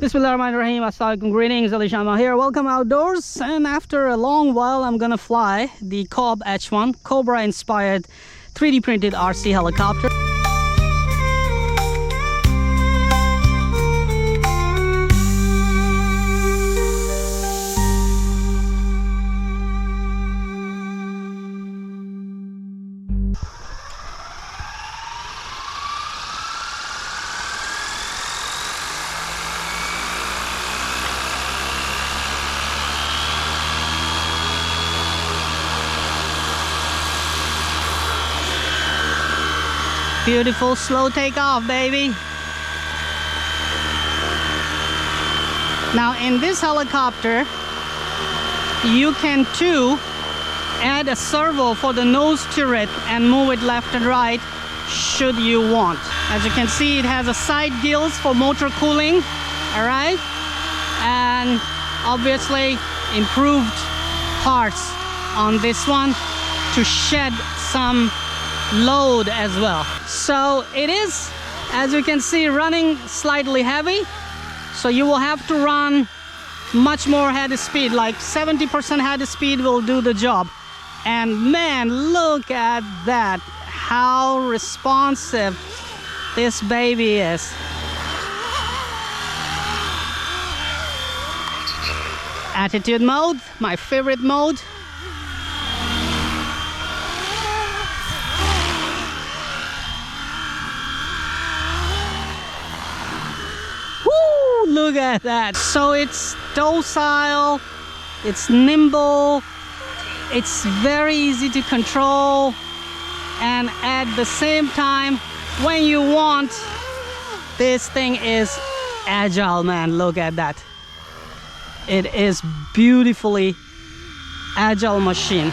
Bismillahirrahmanirrahim. Assalamualaikum, greetings, Ali Shama here. Welcome outdoors, and after a long while I'm gonna fly the Cobb H1 Cobra inspired 3D printed RC helicopter. Beautiful slow takeoff, baby. Now in this helicopter, you can too add a servo for the nose turret and move it left and right should you want. As you can see, it has a side gills for motor cooling, all right, and obviously improved parts on this one to shed some load as well. So it is, as you can see, running slightly heavy, so you will have to run much more head speed, like 70% head speed will do the job. And man, look at that, how responsive this baby is. Attitude mode, my favorite mode. Look at that. So it's docile, it's nimble, it's very easy to control, and at the same time, when you want, this thing is agile, man. Look at that. It is beautifully agile machine.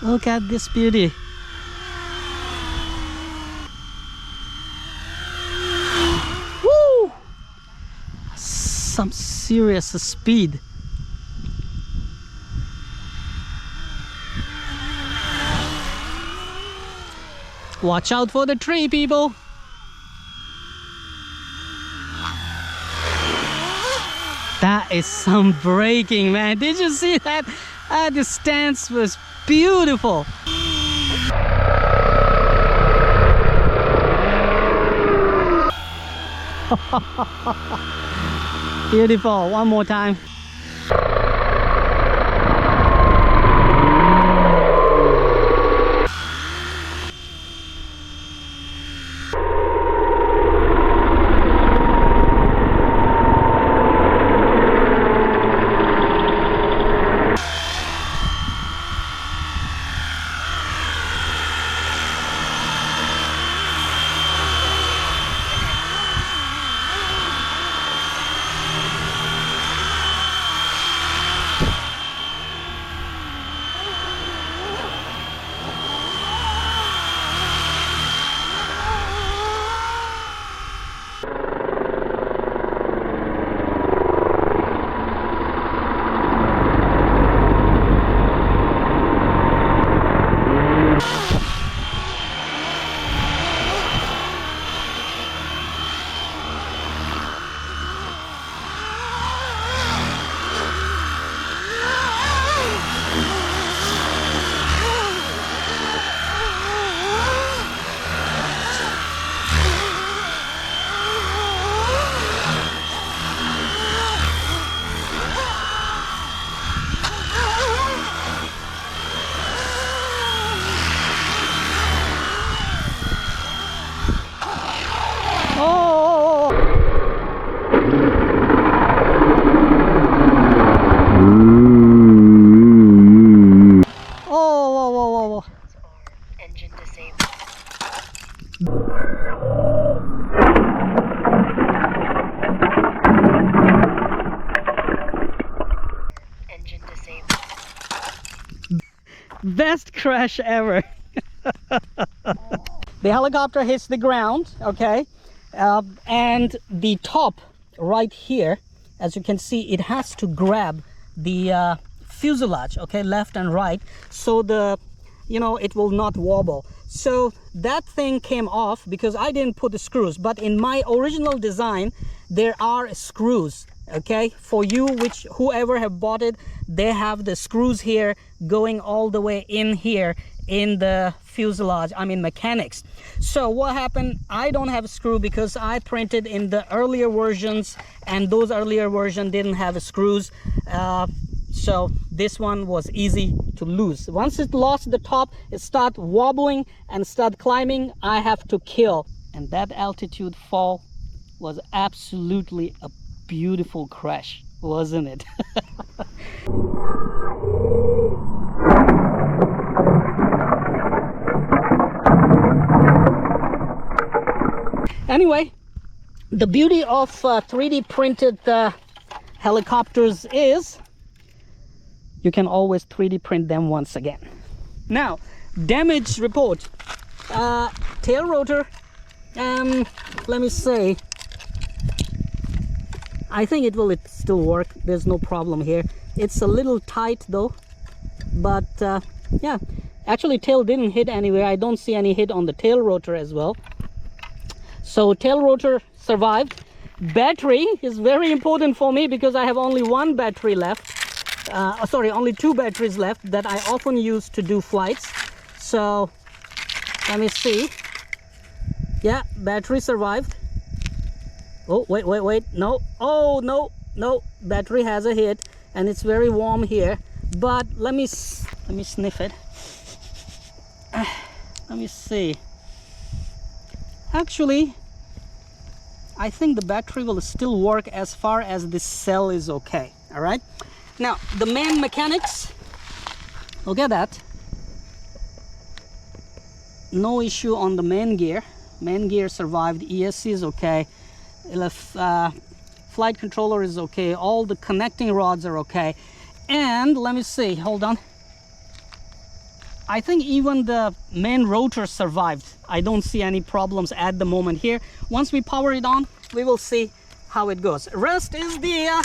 Look at this beauty. Some serious speed. Watch out for the tree, people. That is some braking, man. Did you see that? The stance was beautiful. Beautiful. One more time. Best crash ever. The helicopter hits the ground, okay, and the top right here, as you can see, it has to grab the fuselage, okay, left and right, so the you know, it will not wobble. So that thing came off because I didn't put the screws, but in my original design there are screws, okay, for you, which whoever have bought it, they have the screws here going all the way in here in the fuselage, I mean mechanics. So what happened, I don't have a screw because I printed in the earlier versions, and those earlier versions didn't have screws. So this one was easy to lose. Once it lost the top, it start wobbling and start climbing, I have to kill. And that altitude fall was absolutely a beautiful crash, wasn't it? Anyway, the beauty of 3D printed helicopters is you can always 3D print them once again. Now, damage report. Tail rotor, let me see. I think it will still work. There's no problem here. It's a little tight though, but yeah, actually tail didn't hit anywhere. I don't see any hit on the tail rotor as well. So tail rotor survived. Battery is very important for me because I have only one battery left. Sorry, only two batteries left that I often use to do flights. So let me see. Yeah, battery survived. Oh, wait, no. Oh, no, battery has a hit, and it's very warm here. But let me sniff it. Let me see. Actually, I think the battery will still work as far as this cell is okay. All right. Now, the main mechanics, look at that. No issue on the main gear. Main gear survived. ESC is okay. Flight controller is okay. All the connecting rods are okay. And let me see, hold on. I think even the main rotor survived. I don't see any problems at the moment here. Once we power it on, we will see how it goes. Rest is the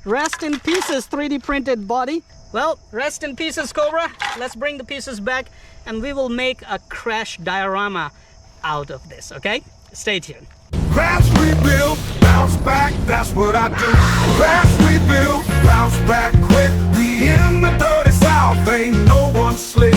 rest in pieces 3D printed body. Well, rest in pieces, Cobra. Let's bring the pieces back and we will make a crash diorama out of this, okay? Stay tuned. Crash, rebuild, bounce back, that's what I do. Crash, rebuild, bounce back quick. We in the dirty South, ain't no one slick.